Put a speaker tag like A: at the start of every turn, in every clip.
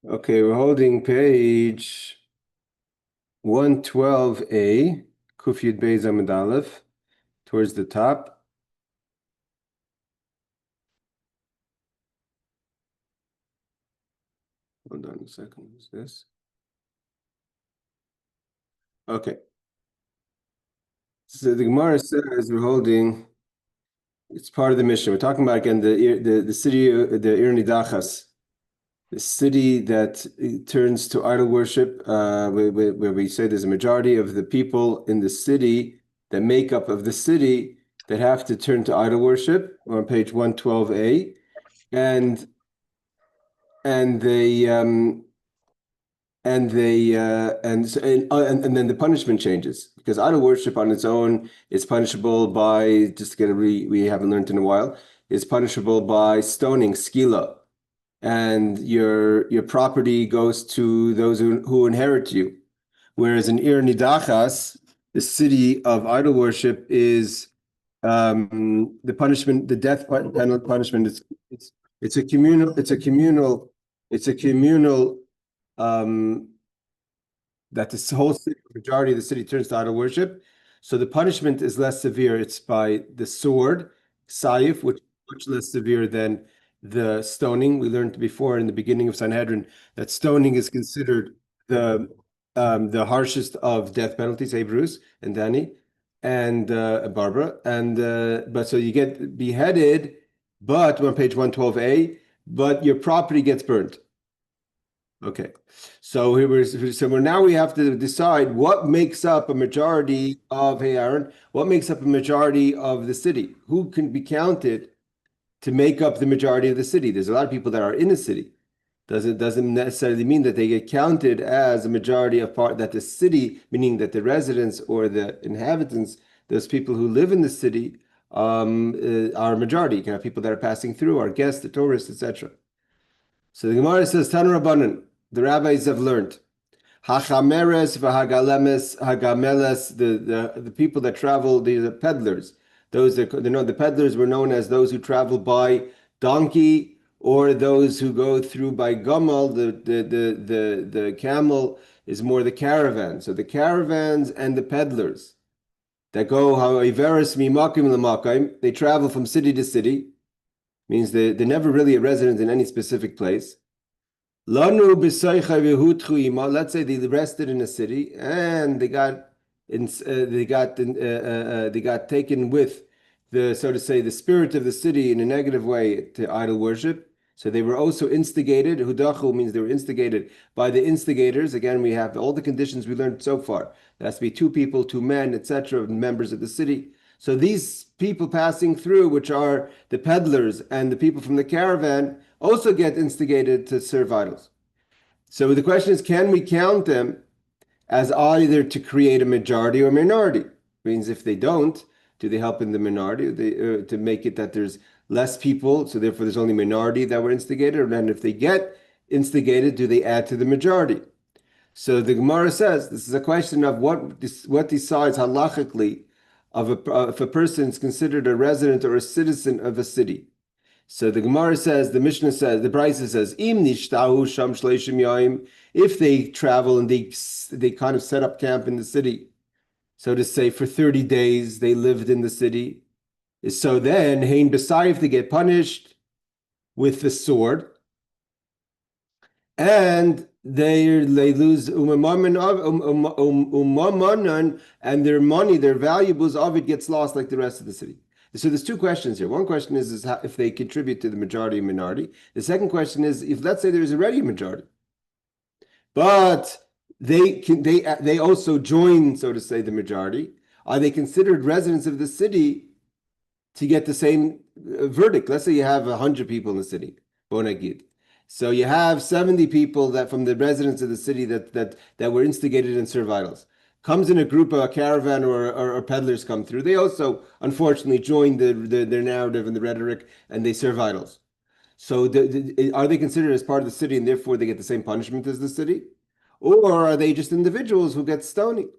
A: Okay, we're holding page 112a, Kuf Yud Beis Amud Aleph, towards the top. Hold on a second, what's this? Okay. So the Gemara says we're holding, it's part of the mission. We're talking about again the city, the Ir Hanidachas, the city that turns to idol worship, where we say there's a majority of the people in the city that make up of the city that have to turn to idol worship. We're on page 112a, and they and then the punishment changes because idol worship on its own is punishable by, just to get we haven't learned in a while, is punishable by stoning, skila, and your property goes to those who inherit you. Whereas in Ir Hanidachas, the city of idol worship, is the punishment, the death penalty punishment. It's a communal that the whole city, majority of the city turns to idol worship. So the punishment is less severe. It's by the sword, sayif, which is much less severe than the stoning. We learned before in the beginning of Sanhedrin that stoning is considered the harshest of death penalties. Hey, Bruce and Danny and Barbara. And but so you get beheaded, but on page 112a, but your property gets burnt. Okay, so now we have to decide what makes up a majority of, hey Aaron, what makes up a majority of the city? Who can be counted to make up the majority of the city? There's a lot of people that are in the city. Doesn't necessarily mean that they get counted as a majority of part, that the city, meaning that the residents or the inhabitants, those people who live in the city, are a majority. You can have people that are passing through, our guests, the tourists, etc. So the Gemara says, Tanu Rabbanan, the rabbis have learned, Hachameres v'hagalemes hagameles, the people that travel, the peddlers, those that the peddlers were known as those who travel by donkey, or those who go through by gamal. The camel is more the caravan. So the caravans and the peddlers that go ha'iveres mimakim l'makim, they travel from city to city. Means they're never really a resident in any specific place. Let's say they rested in a city and they got taken with the, so to say, the spirit of the city in a negative way to idol worship. So they were also instigated. Hudachu means they were instigated by the instigators. Again, we have all the conditions we learned so far. There has to be two people, two men, etc., members of the city. So these people passing through, which are the peddlers and the people from the caravan, also get instigated to serve idols. So the question is, can we count them as either to create a majority or minority? It means if they don't, do they help in the minority to make it that there's less people, so therefore there's only minority that were instigated? And if they get instigated, do they add to the majority? So the Gemara says this is a question of what decides halachically if a person is considered a resident or a citizen of a city. So the Gemara says, the Mishnah says, the Brisa says, Im nishtahu sham shleishim yaim, if they travel and they kind of set up camp in the city, so to say, for 30 days they lived in the city. So then, hein b'sayif, they get punished with the sword, and they lose umamanan, and their money, their valuables of it gets lost like the rest of the city. So there's two questions here. One question is how, if they contribute to the majority or minority. The second question is, if let's say there's already a majority, but they also join, so to say, the majority, are they considered residents of the city to get the same verdict? Let's say you have 100 people in the city, Bonagid. So you have 70 people that from the residents of the city that were instigated and serve idols. Comes in a group of a caravan or peddlers come through. They also, unfortunately, join their narrative and the rhetoric, and they serve idols. So are they considered as part of the city and therefore they get the same punishment as the city? Or are they just individuals who get stoning?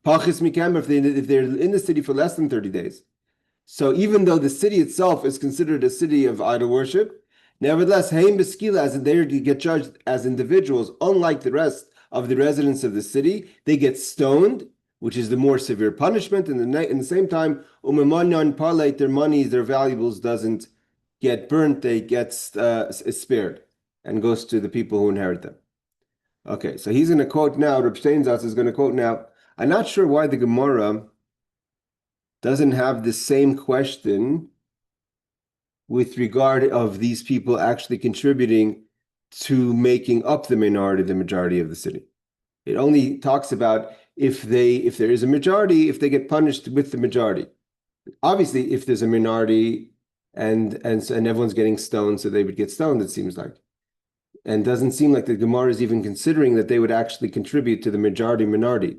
A: Pachis mikam, if they're in the city for less than 30 days. So even though the city itself is considered a city of idol worship, Nevertheless, Haim Beskila, as they get judged as individuals, unlike the rest of the residents of the city, they get stoned, which is the more severe punishment. And in the same time, Umemanyan Palait, their money, their valuables doesn't get burnt, they get spared and goes to the people who inherit them. Okay, so he's going to quote now, Reb Steinsaltz is going to quote now. I'm not sure why the Gemara doesn't have the same question with regard of these people actually contributing to making up the minority, the majority of the city. It only talks about if there is a majority, if they get punished with the majority. Obviously, if there's a minority and everyone's getting stoned, so they would get stoned, it seems like. And doesn't seem like the Gemara is even considering that they would actually contribute to the majority minority.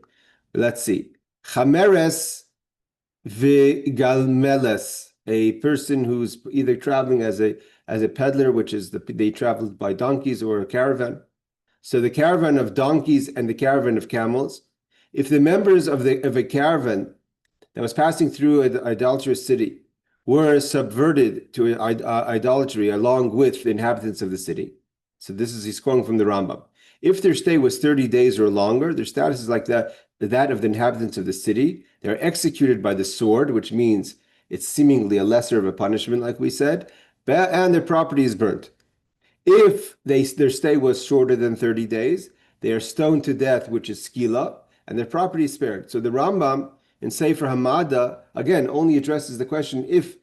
A: Let's see. Chameres v'galmeles, a person who's either traveling as a peddler, which is they traveled by donkeys, or a caravan. So the caravan of donkeys and the caravan of camels. If the members of a caravan that was passing through an idolatrous city were subverted to idolatry along with the inhabitants of the city. So he's quoting from the Rambam. If their stay was 30 days or longer, their status is like that of the inhabitants of the city. They're executed by the sword, which means it's seemingly a lesser of a punishment, like we said, and their property is burnt. If their stay was shorter than 30 days, they are stoned to death, which is skila, and their property is spared. So the Rambam in Sefer Hamada, again, only addresses the question if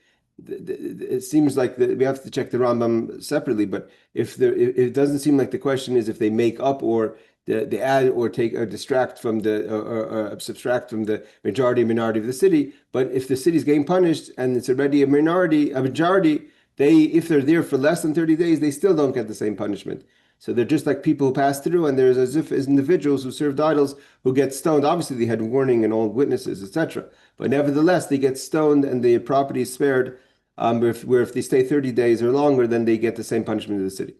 A: it seems like we have to check the Rambam separately, but it doesn't seem like the question is if they make up or they add or take or distract from or subtract from the minority of the city. But if the city is getting punished and it's already a majority, if they're there for less than 30 days, they still don't get the same punishment. So they're just like people who pass through, and there's as individuals who served idols who get stoned. Obviously, they had warning and old witnesses, etc. But nevertheless, they get stoned and the property is spared. Where if they stay 30 days or longer, then they get the same punishment in the city.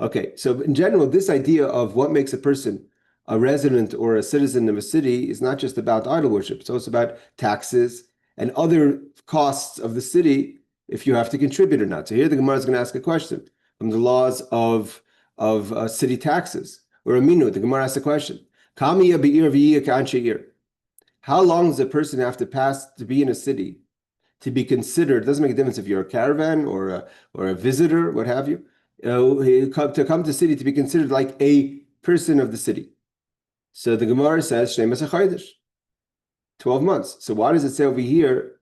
A: Okay, so in general, this idea of what makes a person a resident or a citizen of a city is not just about idol worship. So it's about taxes and other costs of the city, if you have to contribute or not. So here the Gemara is going to ask a question from the laws of city taxes. Or Aminu, the Gemara asks a question. How long does a person have to pass to be in a city to be considered? It doesn't make a difference if you're a caravan or a visitor, what have you. To come to the city to be considered like a person of the city. So the Gemara says 12 months. So why does it say over here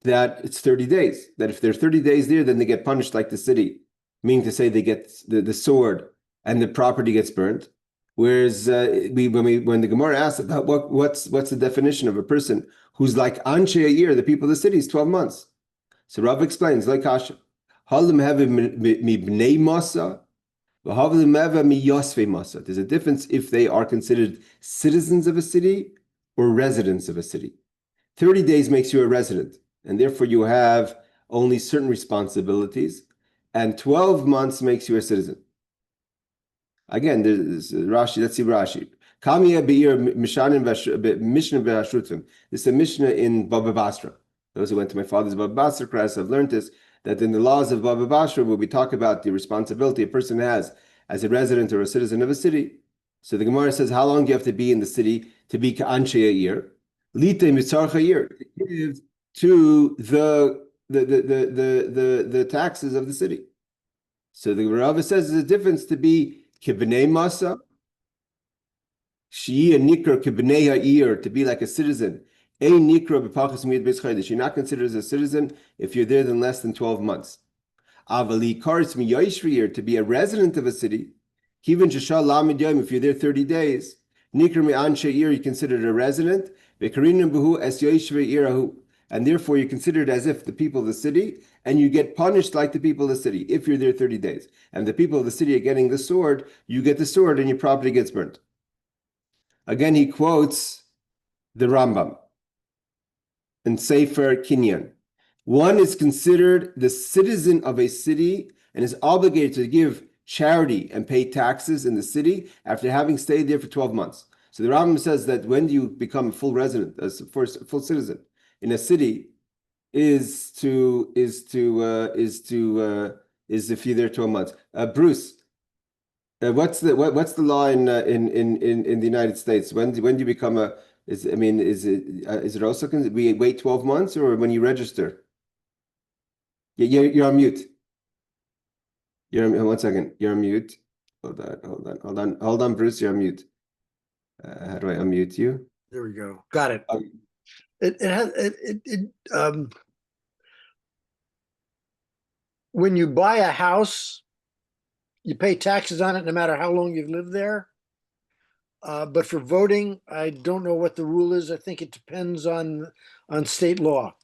A: that it's 30 days? That if they're 30 days there, then they get punished like the city, meaning to say they get the sword and the property gets burnt. Whereas when the Gemara asks about what's the definition of a person who's like Anshe Ir, the people of the city, is 12 months. So Rav explains, like Kasha, there's a difference if they are considered citizens of a city or residents of a city. 30 days makes you a resident, and therefore you have only certain responsibilities, and 12 months makes you a citizen. Again, there's Rashi. Let's see Rashi. This is a Mishnah in Baba Basra. Those who went to my father's Baba Basra class have learned this, that in the laws of Baba Basra, where we talk about the responsibility a person has as a resident or a citizen of a city. So the Gemara says, how long do you have to be in the city to be Anshe Ir? Lite mitzarcha Ir, to give to the taxes of the city. So the Rava says there's a difference to be kibnei masa, she a nikra kibnei ha'ir, to be like a citizen. A nikra b'pachas miyad beis chodesh. You're not considered as a citizen if you're there than less than 12 months. Avali karetz miyaishri, to be a resident of a city. Kivin sheshal lamid yom, if you're there 30 days. Nikra mi'anshe ir, you're considered a resident. V'karinim b'hu es yoishri irahu, and therefore you're considered as if the people of the city, and you get punished like the people of the city if you're there 30 days. And the people of the city are getting the sword, you get the sword, and your property gets burnt. Again, he quotes the Rambam in Sefer Kinyan. One is considered the citizen of a city and is obligated to give charity and pay taxes in the city after having stayed there for 12 months. So the Rambam says that when you become a full resident, a full citizen in a city, is to is if you're there 12 months. Bruce, what's the law in the United States? When do you become is it also we wait 12 months or when you register? You're on mute. One second. You're on mute. Hold on, Bruce. You're on mute. How do I unmute you?
B: There we go. Got it. When you buy a house, you pay taxes on it no matter how long you've lived there. But for voting, I don't know what the rule is. I think it depends on state law.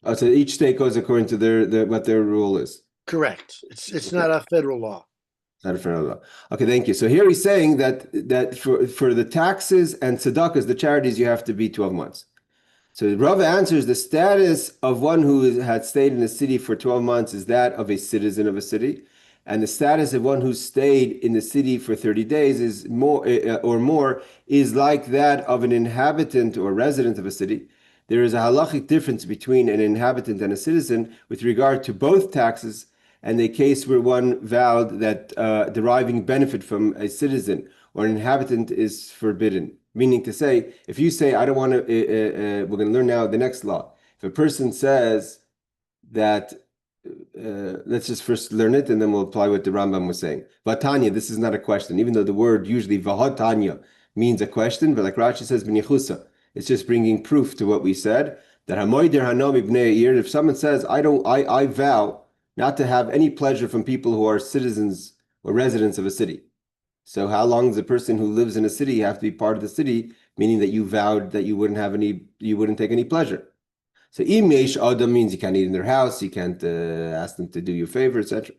A: Oh, so each state goes according to what their rule is.
B: Correct. It's not a federal law.
A: Not a federal law. Okay, thank you. So here he's saying that for the taxes and tzedakahs, the charities, you have to be 12 months. So Rav answers the status of one who had stayed in the city for 12 months is that of a citizen of a city. And the status of one who stayed in the city for 30 days is more is like that of an inhabitant or resident of a city. There is a halachic difference between an inhabitant and a citizen with regard to both taxes and the case where one vowed that deriving benefit from a citizen or an inhabitant is forbidden. Meaning to say, if you say, I don't want to, we're going to learn now the next law. If a person says that, let's just first learn it and then we'll apply what the Rambam was saying. Vatanya, this is not a question, even though the word usually vahatanya means a question, but like Rashi says, b'nichusa, it's just bringing proof to what we said. That hamoider hanami b'nei ir, if someone says, I vow not to have any pleasure from people who are citizens or residents of a city. So how long does a person who lives in a city have to be part of the city, meaning that you vowed that you wouldn't take any pleasure? So im yesh adam means you can't eat in their house, you can't ask them to do you a favor, etc.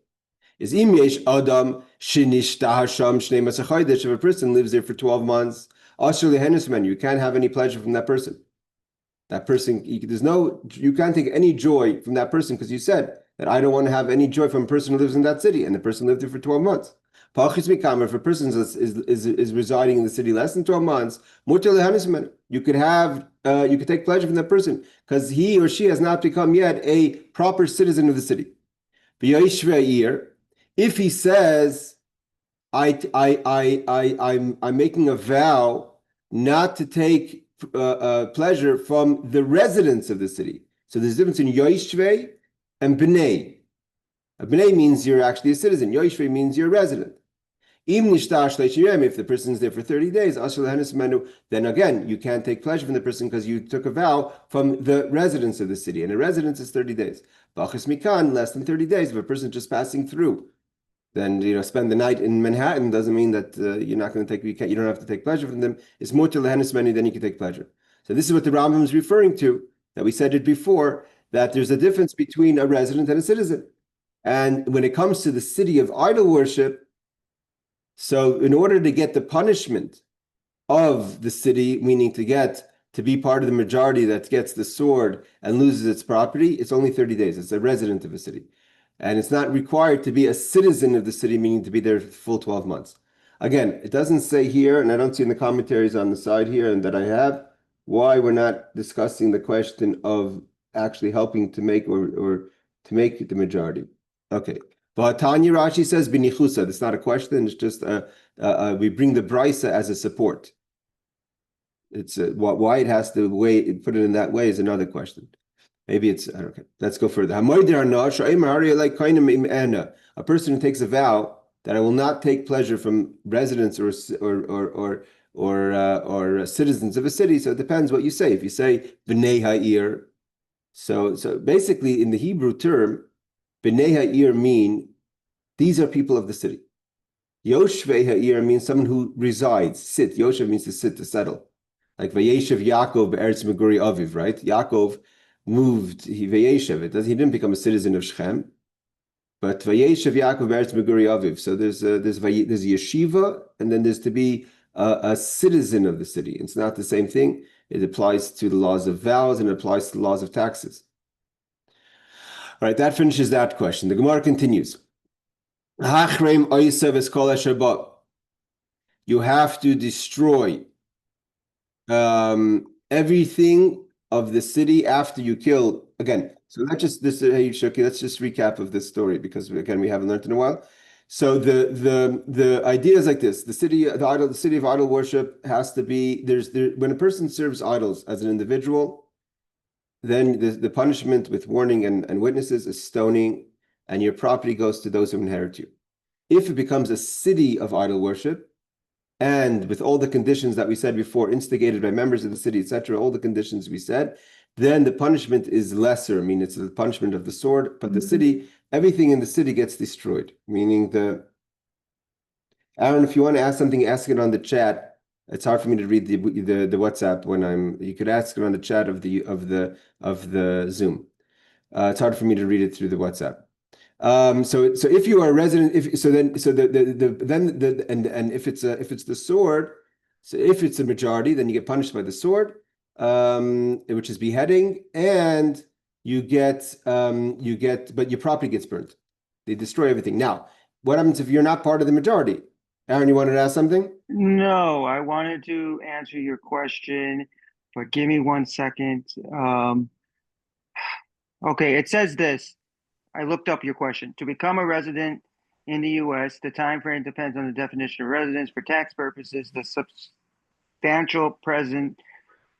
A: Is im yesh adam shenishta hasham shnei masachodesh, if a person lives there for 12 months, asher lehenisman, you can't have any pleasure from that person. That person, you can't take any joy from that person because you said that I don't want to have any joy from a person who lives in that city, and the person lived there for 12 months. If a person is residing in the city less than 12 months, you could take pleasure from that person because he or she has not become yet a proper citizen of the city. If he says, I'm making a vow not to take pleasure from the residents of the city. So there's a difference in yoishve and b'nei. B'nei means you're actually a citizen. Yoishve means you're a resident. If the person is there for 30 days, then again, you can't take pleasure from the person because you took a vow from the residents of the city. And a residence is 30 days. Less than 30 days. If a person is just passing through, then spend the night in Manhattan doesn't mean that you're not going to take. You don't have to take pleasure from them. It's more to lehenismeni than you can take pleasure. So this is what the Rambam is referring to. That we said it before, that there's a difference between a resident and a citizen. And when it comes to the city of idol worship, so in order to get the punishment of the city, meaning to be part of the majority that gets the sword and loses its property, it's only 30 days. It's a resident of a city. And it's not required to be a citizen of the city, meaning to be there for full 12 months. Again, it doesn't say here, and I don't see in the commentaries on the side here and that I have, why we're not discussing the question of actually helping to make or to make it the majority. Okay. But Tanya Rashi says b'nichusa. It's not a question. It's just we bring the brisa as a support. It's why it has to put it in that way is another question. Maybe it's okay. Let's go further. A person who takes a vow that I will not take pleasure from residents or citizens of a city. So it depends what you say. If you say b'nei ha'ir, so basically in the Hebrew term, b'nei ha'ir mean these are people of the city. Yoshvei ha'ir means someone who resides, sit. Yoshev means to sit, to settle. Like Vayeshev Yaakov be'eretz meguri aviv, right? Yaakov moved, he didn't become a citizen of Shechem, but Vayeshev Yaakov be'eretz meguri aviv. So there's a yeshiva, and then there's to be a citizen of the city. It's not the same thing. It applies to the laws of vows and it applies to the laws of taxes. All right, that finishes that question. The Gemara continues. You have to destroy everything of the city after you kill again, so let's just hey Shuki, let's just recap of this story because again we haven't learned in a while. So the idea is like this: the city of idol worship has to be when a person serves idols as an individual, then the punishment with warning and witnesses is stoning, and your property goes to those who inherit you. If it becomes a city of idol worship, and with all the conditions that we said before, instigated by members of the city, etc., all the conditions we said, then the punishment is lesser. I mean, it's the punishment of the sword, but the city, everything in the city gets destroyed. Meaning Aaron, if you want to ask something, ask it on the chat. It's hard for me to read the WhatsApp when you could ask it on the chat of the Zoom. It's hard for me to read it through the WhatsApp. So if you are a resident, if it's the sword, so if it's a majority, then you get punished by the sword, which is beheading, and but your property gets burnt. They destroy everything. Now, what happens if you're not part of the majority? Aaron, you wanted to ask something?
C: No, I wanted to answer your question, but give me 1 second. Okay, it says this. I looked up your question. To become a resident in the U.S., the time frame depends on the definition of residence. For tax purposes, the substantial present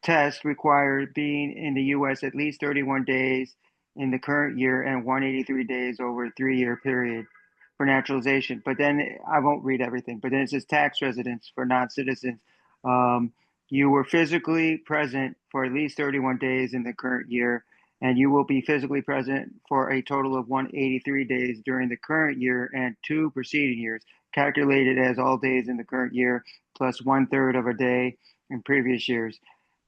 C: test requires being in the U.S. at least 31 days in the current year and 183 days over a 3-year period for naturalization. But then I won't read everything. But then it says tax residence for non-citizens. You were physically present for at least 31 days in the current year, and you will be physically present for a total of 183 days during the current year and 2 preceding years, calculated as all days in the current year plus 1/3 of a day in previous years,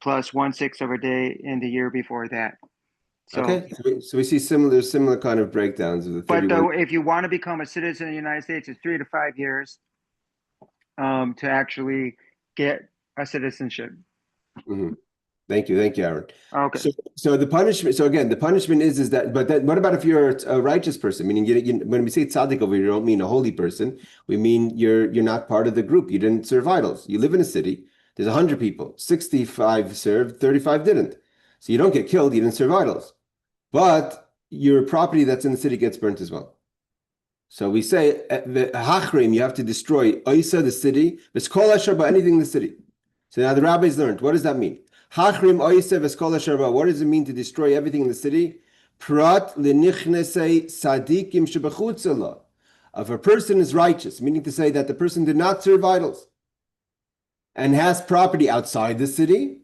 C: plus 1/6 of a day in the year before that. So,
A: Okay, so we see similar kind of breakdowns of the
C: but
A: 31.
C: if you want to become a citizen of the United States, it's 3 to 5 years to actually get a citizenship.
A: Mhm. Thank you, Aaron.
C: Okay.
A: So the punishment. So again, the punishment is that. But what about if you're a righteous person? Meaning, when we say tzaddik over here, we don't mean a holy person. We mean you're not part of the group. You didn't serve idols. You live in a city. There's 100 people. 65 served. 35 didn't. So you don't get killed. You didn't serve idols. But your property that's in the city gets burnt as well. So we say the hachrim. You have to destroy Oisa, the city. V'skol asher ba, anything in the city. So now the rabbis learned. What does that mean? Hachrim oisev eskol asher. What does it mean to destroy everything in the city? Prat lenichnese sadikim shebechutzela. If a person is righteous, meaning to say that the person did not serve idols and has property outside the city,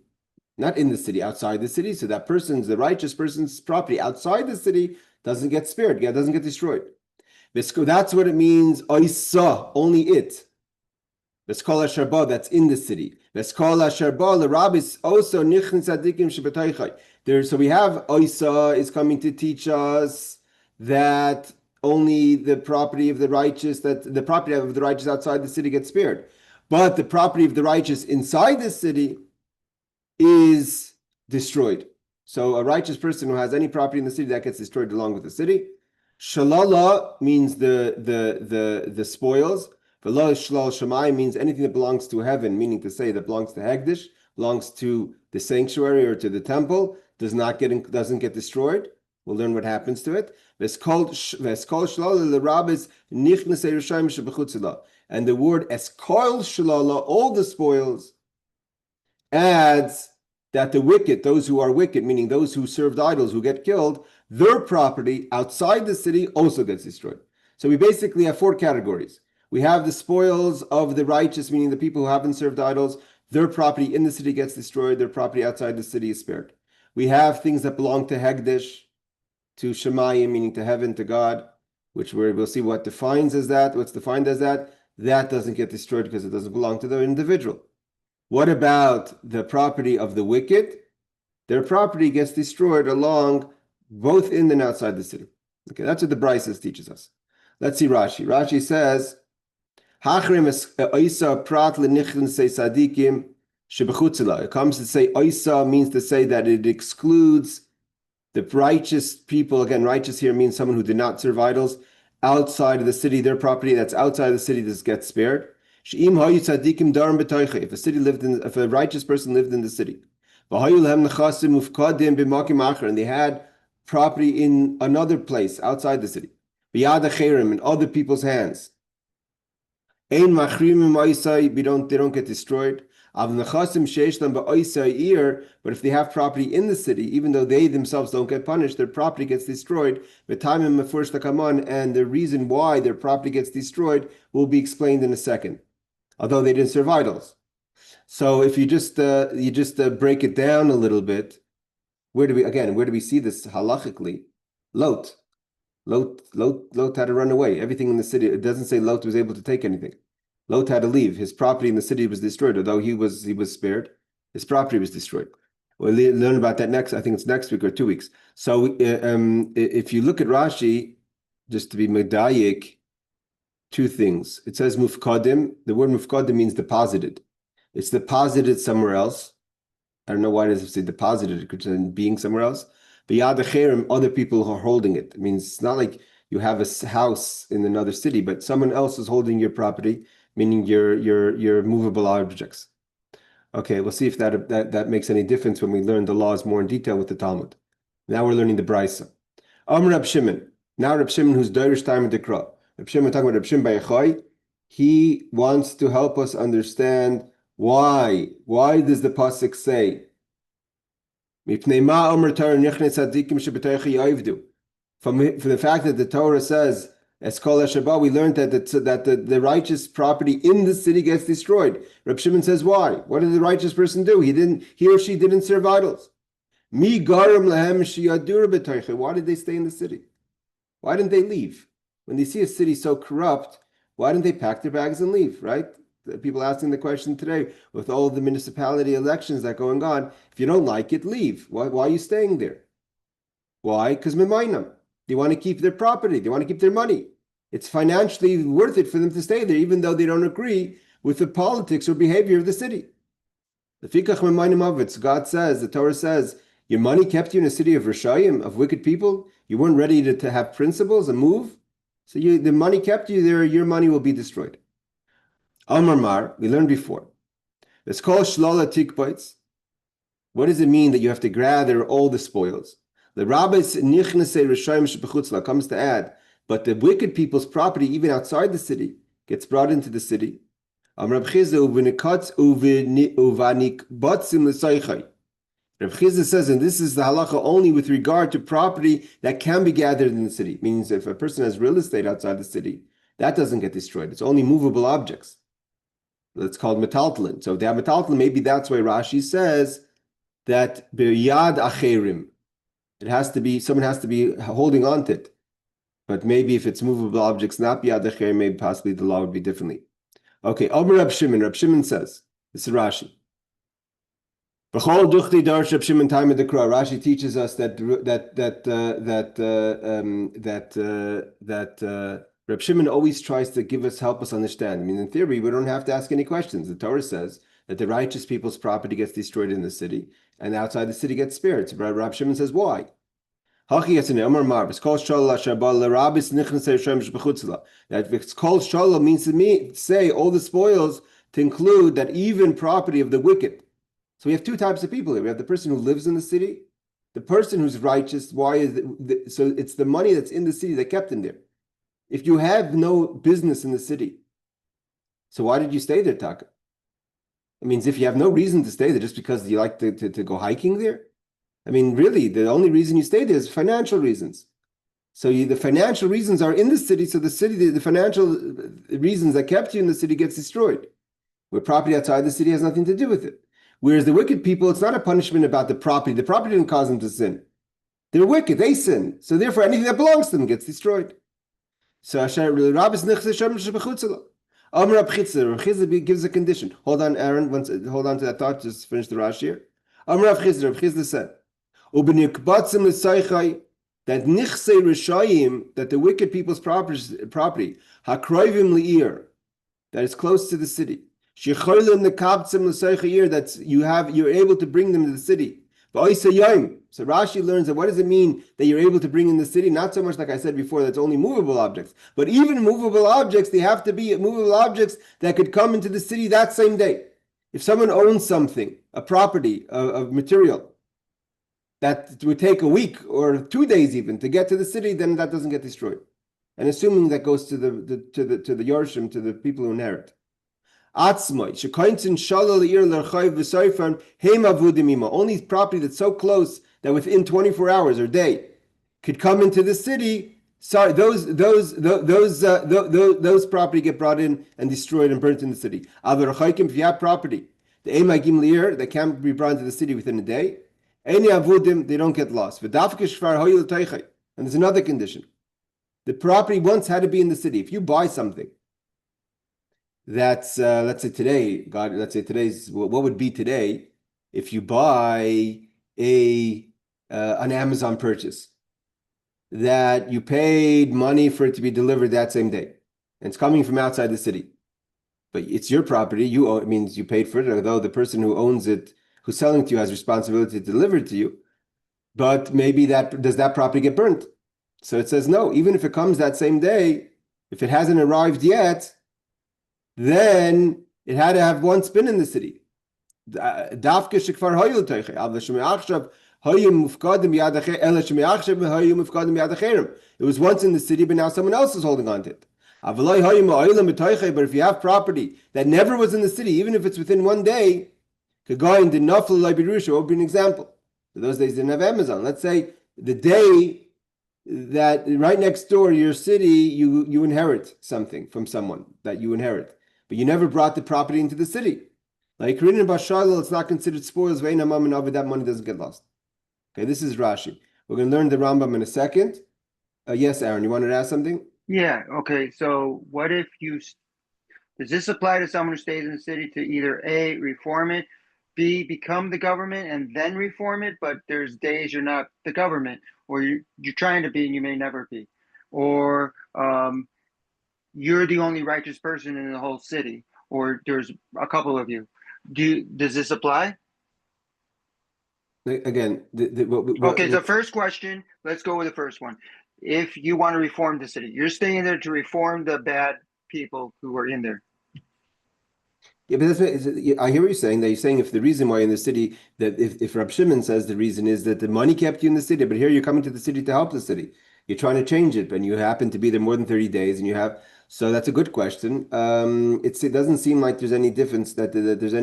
A: not in the city, outside the city, so that the righteous person's property outside the city doesn't get spared, doesn't get destroyed. That's what it means, oisa, only it. Veskol asher ba, that's in the city. Veskol asher ba, the rabbis also nichn tzadikim shebetoichai. So we have Oisa is coming to teach us that only the property of the righteous outside the city gets spared, but the property of the righteous inside the city is destroyed. So a righteous person who has any property in the city that gets destroyed along with the city. Shalala means the spoils. V'lo shlal shamayim means anything that belongs to heaven, meaning to say that belongs to Hegdish, belongs to the sanctuary or to the temple, doesn't get destroyed. We'll learn what happens to it. V'eskol shlala l'rabis nichnasei rishayim shebechutzila. And the word eskol shlala, all the spoils, adds that the wicked, those who are wicked, meaning those who served idols, who get killed, their property outside the city also gets destroyed. So we basically have 4 categories. We have the spoils of the righteous, meaning the people who haven't served idols. Their property in the city gets destroyed. Their property outside the city is spared. We have things that belong to Hegdish, to Shemayim, meaning to heaven, to God, which we'll see what defines as that. What's defined as that? That doesn't get destroyed because it doesn't belong to the individual. What about the property of the wicked? Their property gets destroyed along both in and outside the city. Okay, that's what the Brises teaches us. Let's see Rashi. Rashi says, Hachrim oisa prat lenichlin say sadikim shebechutzela. It comes to say oisa means to say that it excludes the righteous people. Again, righteous here means someone who did not serve idols outside of the city. Their property that's outside of the city does get spared. If a righteous person lived in the city, and they had property in another place outside the city, biyad acherim, in other people's hands, ein machrimim oisai, they don't get destroyed. But if they have property in the city, even though they themselves don't get punished, their property gets destroyed. And the reason why their property gets destroyed will be explained in a second, although they didn't serve idols. So if you just break it down a little bit, where do we see this halachically? Lot had to run away. Everything in the city, it doesn't say Lot was able to take anything. Lot had to leave. His property in the city was destroyed, although he was spared. His property was destroyed. We'll learn about that next. I think it's next week or 2 weeks. So if you look at Rashi, just to be medayik, 2 things. It says mufkadim. The word mufkadim means deposited. It's deposited somewhere else. I don't know why does it say deposited. It could say being somewhere else. But yad acherim, other people are holding it. It means it's not like you have a house in another city, but someone else is holding your property, meaning your movable objects. Okay, we'll see if that makes any difference when we learn the laws more in detail with the Talmud. Now we're learning the Brisa. Rab Shimon. Now Rab Shimon, who's Dorish time of the Kra. Rab Shimon, talking about Rab Shimon Bar Yochai. He wants to help us understand why. Why does the pasuk say? From the fact that the Torah says, Eskol HaShabbat, we learned that the righteous property in the city gets destroyed. Reb Shimon says, why? What did the righteous person do? He or she didn't serve idols. Mi garam lahem shiyadur b'toiche. Why did they stay in the city? Why didn't they leave? When they see a city so corrupt, why didn't they pack their bags and leave, right? People asking the question today, with all the municipality elections that are going on, if you don't like it, leave. Why are you staying there? Why? Because mimainam. They want to keep their property. They want to keep their money. It's financially worth it for them to stay there, even though they don't agree with the politics or behavior of the city. The fikach mimainam avitz, God says, the Torah says, your money kept you in a city of Rishayim, of wicked people. You weren't ready to have principles and move. So the money kept you there, your money will be destroyed. Amar Mar, we learned before. It's called shlala tikbites. What does it mean that you have to gather all the spoils? The rabbis nichnasei rishayim shebechutzla comes to add, but the wicked people's property, even outside the city, gets brought into the city. Amar Reb Chizda uvanik batzim l'saychai. Reb Chizda says, and this is the halacha only with regard to property that can be gathered in the city. Means if a person has real estate outside the city, that doesn't get destroyed. It's only movable objects. That's called metaltalin. So if they have metaltalin, maybe that's why Rashi says that biyad acherim. Someone has to be holding on to it. But maybe if it's movable objects, not biyad acherim, maybe possibly the law would be differently. Okay, Omer Rab Shimon says, this is Rashi. Rashi teaches us that Reb Shimon always tries to help us understand. I mean, in theory, we don't have to ask any questions. The Torah says that the righteous people's property gets destroyed in the city, and outside the city gets spared. So Reb Shimon says, why? That if it's called shala means to say all the spoils to include that even property of the wicked. So we have 2 types of people here. We have the person who lives in the city, the person who's righteous. Why is it? So it's the money that's in the city that kept him there. If you have no business in the city, so why did you stay there, Taka? It means if you have no reason to stay there just because you like to go hiking there, I mean, really, the only reason you stay there is financial reasons. So the financial reasons are in the city, so the financial reasons that kept you in the city gets destroyed. Where property outside the city has nothing to do with it. Whereas the wicked people, it's not a punishment about the property. The property didn't cause them to sin. They're wicked, they sin. So therefore, anything that belongs to them gets destroyed. So Rabbis gives a condition. Hold on, Aaron. Hold on to that thought. Just finish the Rashi here. Rav Chizda said, that nichse rishayim, that the wicked people's property, hakroivim li'ir, that is close to the city. That you're able to bring them to the city. So Rashi learns that what does it mean that you're able to bring in the city? Not so much like I said before, that's only movable objects. But even movable objects, they have to be movable objects that could come into the city that same day. If someone owns something, a property, of material, that would take a week or 2 days even to get to the city, then that doesn't get destroyed. And assuming that goes to the Yorshim, to the people who inherit. Only property that's so close that within 24 hours or day could come into the city. Sorry, those property get brought in and destroyed and burnt in the city. If you have property, that can't be brought into the city within a day, they don't get lost. And there's another condition. The property once had to be in the city. If you buy something that's let's say today, what would be today if you buy an Amazon purchase that you paid money for it to be delivered that same day, and it's coming from outside the city, but it's your property. You own, it means you paid for it, although the person who owns it, who's selling it to you, has responsibility to deliver it to you. But maybe does that property get burnt? So it says no. Even if it comes that same day, if it hasn't arrived yet, then it had to have one spin in the city. It was once in the city, but now someone else is holding on to it. But if you have property that never was in the city, even if it's within one day, would be an example. In those days, they didn't have Amazon. Let's say the day that right next door your city, you inherit something from someone that you inherit, but you never brought the property into the city. Like Karin and Bashalal, it's not considered spoils. That money doesn't get lost. Okay, this is Rashi. We're going to learn the Rambam in a second. Yes, Aaron, you wanted to ask something?
C: Yeah. Okay. So what if does this apply to someone who stays in the city to either A, reform it, B, become the government and then reform it, but there's days you're not the government, or you're trying to be and you may never be, or you're the only righteous person in the whole city, or there's a couple of you. Does this apply?
A: Again,
C: okay, the first question, let's go with the first one. If you want to reform the city, you're staying there to reform the bad people who are in there.
A: Yeah, but I hear what you're saying. That you're saying if the reason why in the city, that if Rab Shimon says the reason is that the money kept you in the city, but here you're coming to the city to help the city. You're trying to change it, and you happen to be there more than 30 days, and you have. So that's a good question. It doesn't seem like there's any difference that there's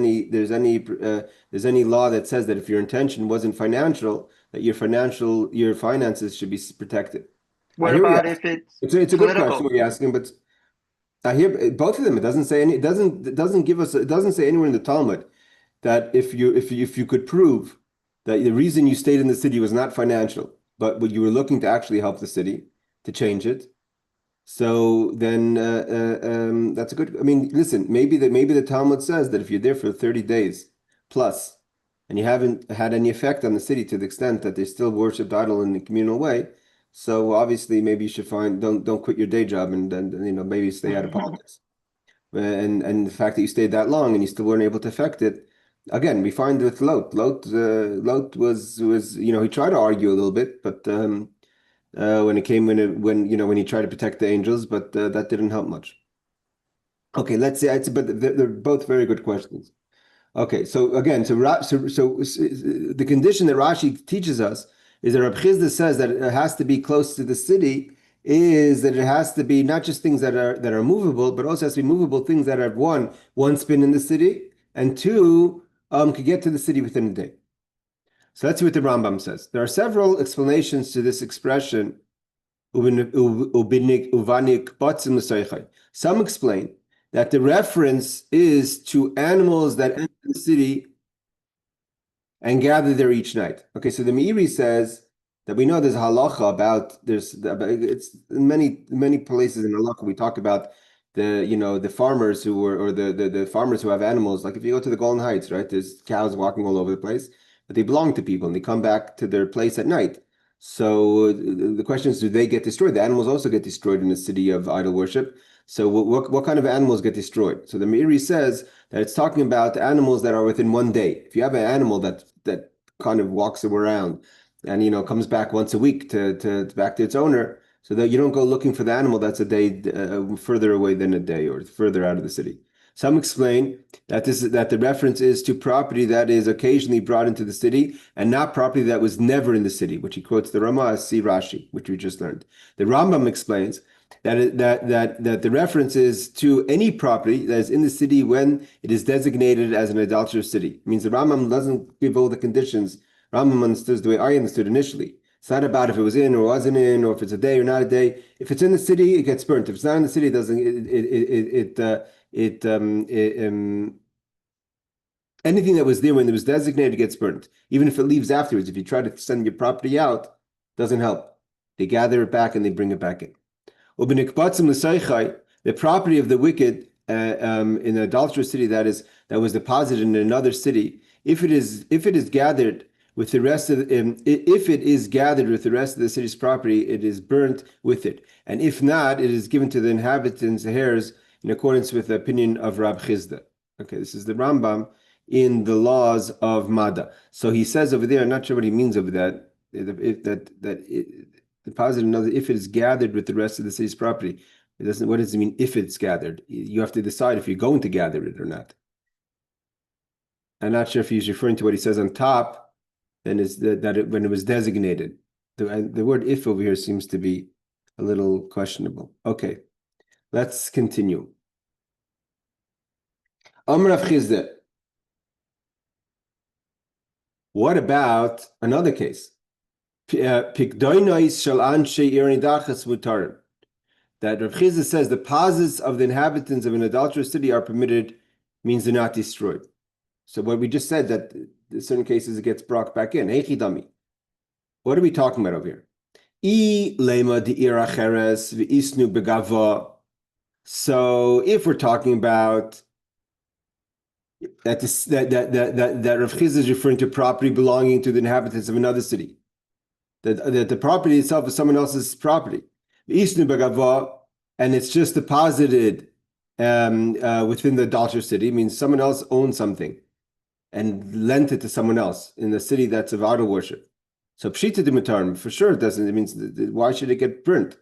A: any law that says that if your intention wasn't financial, that your finances should be protected.
C: What about if it's
A: a good question what you're asking, but I hear both of them. It doesn't say any. It doesn't say anywhere in the Talmud that if you could prove that the reason you stayed in the city was not financial, but you were looking to actually help the city to change it. So then that's a good. I mean, listen. Maybe the Talmud says that if you're there for 30 days plus, and you haven't had any effect on the city to the extent that they still worship the idol in a communal way. So obviously, maybe you should don't quit your day job and then maybe stay out of politics. And the fact that you stayed that long and you still weren't able to affect it. Again, we find with Lot. Lot was he tried to argue a little bit, but when he tried to protect the angels, but that didn't help much. Okay, let's say but they're both very good questions. Okay, so again, so the condition that Rashi teaches us is that Reb Chizda says that it has to be close to the city, is that it has to be not just things that are movable, but also has to be movable things that have one spin in the city, and two could get to the city within a day. So let's see what the Rambam says. There are several explanations to this expression. Some explain that the reference is to animals that enter the city and gather there each night. Okay, so the Meiri says that we know there's a halacha about it's in many places in halacha we talk about the farmers the farmers who have animals. Like if you go to the Golden Heights, right, there's cows walking all over the place, but they belong to people and they come back to their place at night. So the question is, do they get destroyed? The animals also get destroyed in the city of idol worship. So what kind of animals get destroyed? So the Meiri says that it's talking about animals that are within one day. If you have an animal that kind of walks around and comes back once a week to back to its owner, so that you don't go looking for the animal that's a day further away than a day or further out of the city. Some explain that the reference is to property that is occasionally brought into the city and not property that was never in the city, which he quotes the Rama as see Rashi, which we just learned. The Rambam explains that the reference is to any property that is in the city when it is designated as an idolatrous city. It means the Rambam doesn't give all the conditions. Rambam understood the way I understood initially. It's not about if it was in or wasn't in, or if it's a day or not a day. If it's in the city, it gets burnt. If it's not in the city, it doesn't. Anything that was there when it was designated gets burnt. Even if it leaves afterwards, if you try to send your property out, doesn't help. They gather it back and they bring it back in. The property of the wicked in an adulterous city that was deposited in another city, if it is gathered with the rest of if it is gathered with the rest of the city's property, it is burnt with it, and if not, it is given to the inhabitants' heirs in accordance with the opinion of Rab Chizda. Okay, this is the Rambam in the laws of Mada. So he says over there, I'm not sure what he means over that. Deposit another if it is gathered with the rest of the city's property. It doesn't. What does it mean if it's gathered? You have to decide if you're going to gather it or not. I'm not sure if he's referring to what he says on top. Then is that when it was designated. The word if over here seems to be a little questionable. Okay, let's continue. Amr Rav Chizda. What about another case? Pikdoinois shel anshe Ir Hanidachas mutarim. That Rav Chizda says the deposits of the inhabitants of an adulterous city are permitted, means they're not destroyed. So what we just said, that in certain cases it gets brought back in. Heichidami. What are we talking about over here? I lema di Ir Acheres v'isnu begava. So if we're talking about that Rav Chizda is referring to property belonging to the inhabitants of another city, that the property itself is someone else's property, and it's just deposited within the adulterous city, means someone else owns something and lent it to someone else in the city that's of idol worship. So pshita dimutarim, for sure it doesn't. It means why should it get burnt?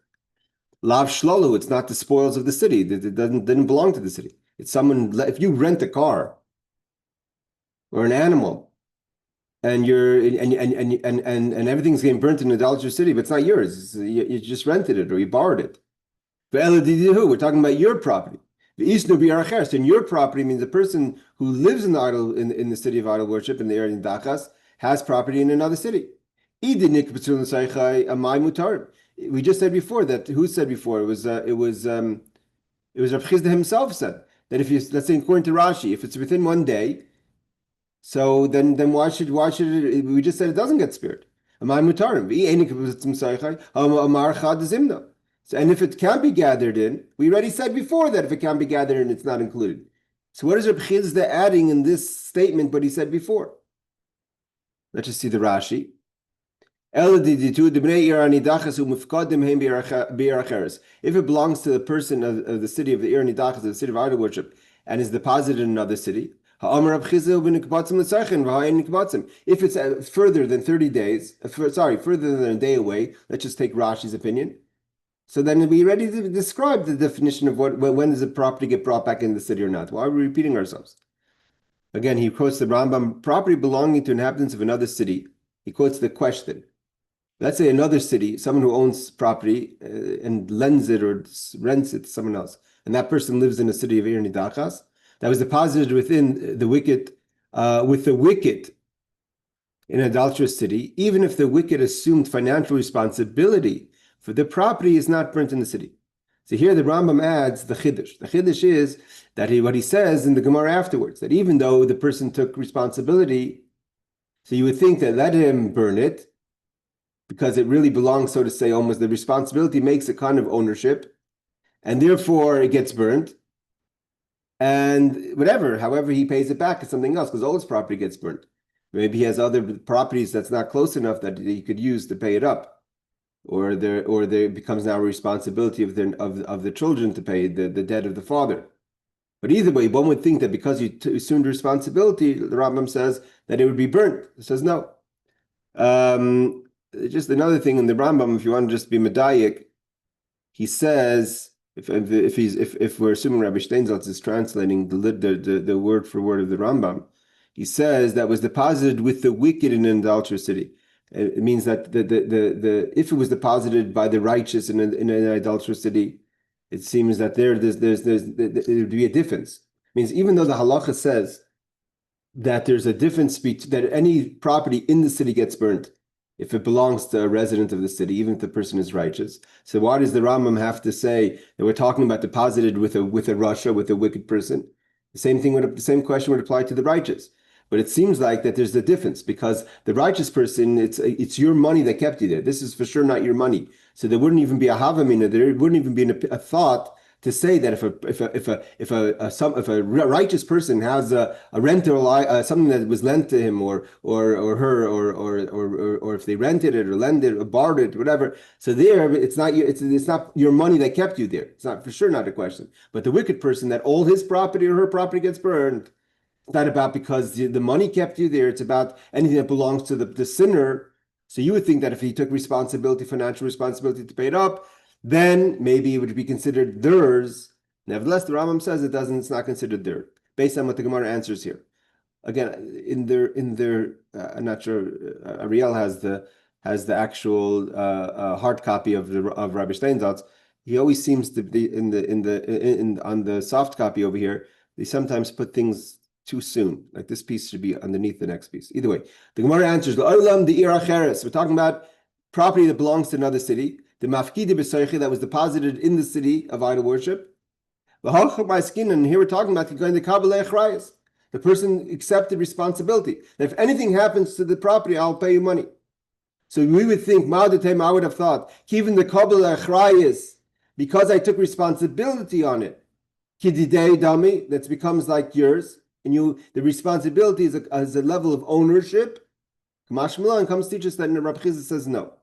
A: Lav shlolu, it's not the spoils of the city. It didn't belong to the city. It's someone. If you rent a car or an animal, and everything's getting burnt in an adulterous city, but it's not yours. You just rented it or you borrowed it. We're talking about your property. And your property means the person who lives in the city of idol worship in the Ir Hanidachas has property in another city. We just said before that. Who said before? It was Rav Chizda himself said that if you, let's say according to Rashi, if it's within 1 day. So then why should it? We just said it doesn't get spared. So, and if it can be gathered in, we already said before that if it can be gathered in, it's not included. So what is Reb Chizda adding in this statement? What he said before. Let's just see the Rashi. If it belongs to the person of the city of the Ir Hanidachas, of the city of idol worship, and is deposited in another city. If it's further than 30 days, further than a day away, let's just take Rashi's opinion. So then we already described the definition of when does a property get brought back in the city or not. Why are we repeating ourselves? Again, he quotes the Rambam, property belonging to inhabitants of another city. He quotes the question. Let's say another city, someone who owns property and lends it or rents it to someone else, and that person lives in a city of Ir Hanidachas that was deposited within the wicked, with the wicked in an adulterous city, even if the wicked assumed financial responsibility for the property is not burnt in the city. So here the Rambam adds the Chiddush. The Chiddush is that what he says in the Gemara afterwards, that even though the person took responsibility, so you would think that let him burn it, because it really belongs, so to say, almost the responsibility makes a kind of ownership, and therefore it gets burnt. And however he pays it back is something else, because all his property gets burnt. Maybe he has other properties that's not close enough that he could use to pay it up, or there becomes now a responsibility of the children to pay the debt of the father. But either way, one would think that because you assumed responsibility, the Rambam says that it would be burnt. It says no. Just another thing in the Rambam, if you want to just be medayik, he says If we're assuming Rabbi Steinsaltz is translating the word for word of the Rambam, he says that was deposited with the wicked in an adulterous city. It means that if it was deposited by the righteous in an adulterous city, it seems that there would be a difference. It means even though the halacha says that there's a difference that any property in the city gets burnt if it belongs to a resident of the city, even if the person is righteous. So why does the Rambam have to say that we're talking about deposited with a rasha, with a wicked person? The same question would apply to the righteous. But it seems like that there's a difference because the righteous person, it's your money that kept you there. This is for sure not your money. So there wouldn't even be a havamina. There wouldn't even be a thought to say that if a righteous person has a rent or something that was lent to him or her or if they rented it or lent it or borrowed it, whatever. So there, it's not your money that kept you there. It's not for sure not a question. But the wicked person that all his property or her property gets burned, it's not about because the money kept you there. It's about anything that belongs to the sinner. So you would think that if he took financial responsibility to pay it up, then maybe it would be considered theirs. Nevertheless, the Rambam says it doesn't. It's not considered theirs, based on what the Gemara answers here. Again, in their I'm not sure. Ariel has the actual hard copy of Rabbi Steinsaltz. He always seems to be on the soft copy over here. They sometimes put things too soon. Like this piece should be underneath the next piece. Either way, the Gemara answers the Ir Hanidachas. We're talking about property that belongs to another city. The mafkidi b'soichi that was deposited in the city of idol worship. And here we're talking about the person accepted responsibility. That if anything happens to the property, I'll pay you money. So we would think, I would have thought, even the kabbalah achrayis, because I took responsibility on it, kididei dami, that becomes like yours, and the responsibility is a level of ownership. Kamash Milan comes to teach us that, and Rabbi Chizah says no.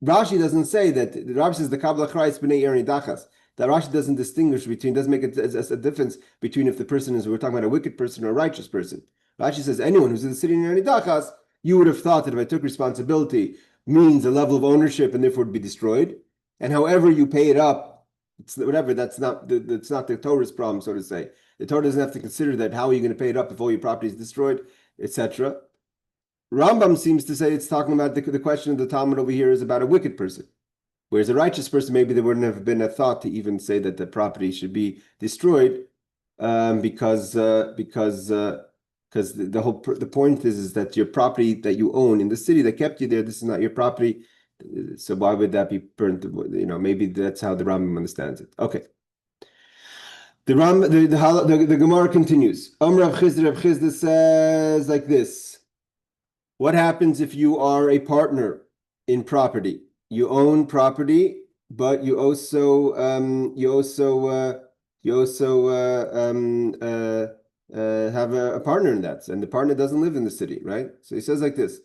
A: Rashi doesn't say that. Rashi says the Kabbalah Achrayis b'nei Ir Hanidachas. That Rashi doesn't doesn't make a difference between if the person is, we're talking about a wicked person or a righteous person. Rashi says anyone who's in the city in Ir Hanidachas, you would have thought that if I took responsibility means a level of ownership and therefore would be destroyed. And however you pay it up, it's whatever. That's not the Torah's problem, so to say. The Torah doesn't have to consider that. How are you going to pay it up if all your property is destroyed, etc. Rambam seems to say it's talking about the question of the Talmud over here is about a wicked person. Whereas a righteous person, maybe there wouldn't have been a thought to even say that the property should be destroyed, because the point is that your property that you own in the city that kept you there, this is not your property. So why would that be burnt? Maybe that's how the Rambam understands it. Okay. The Gemara continues. Rav Chizda says like this. What happens if you are a partner in property? You own property, but you also have a partner in that, and the partner doesn't live in the city, right? So he says like this.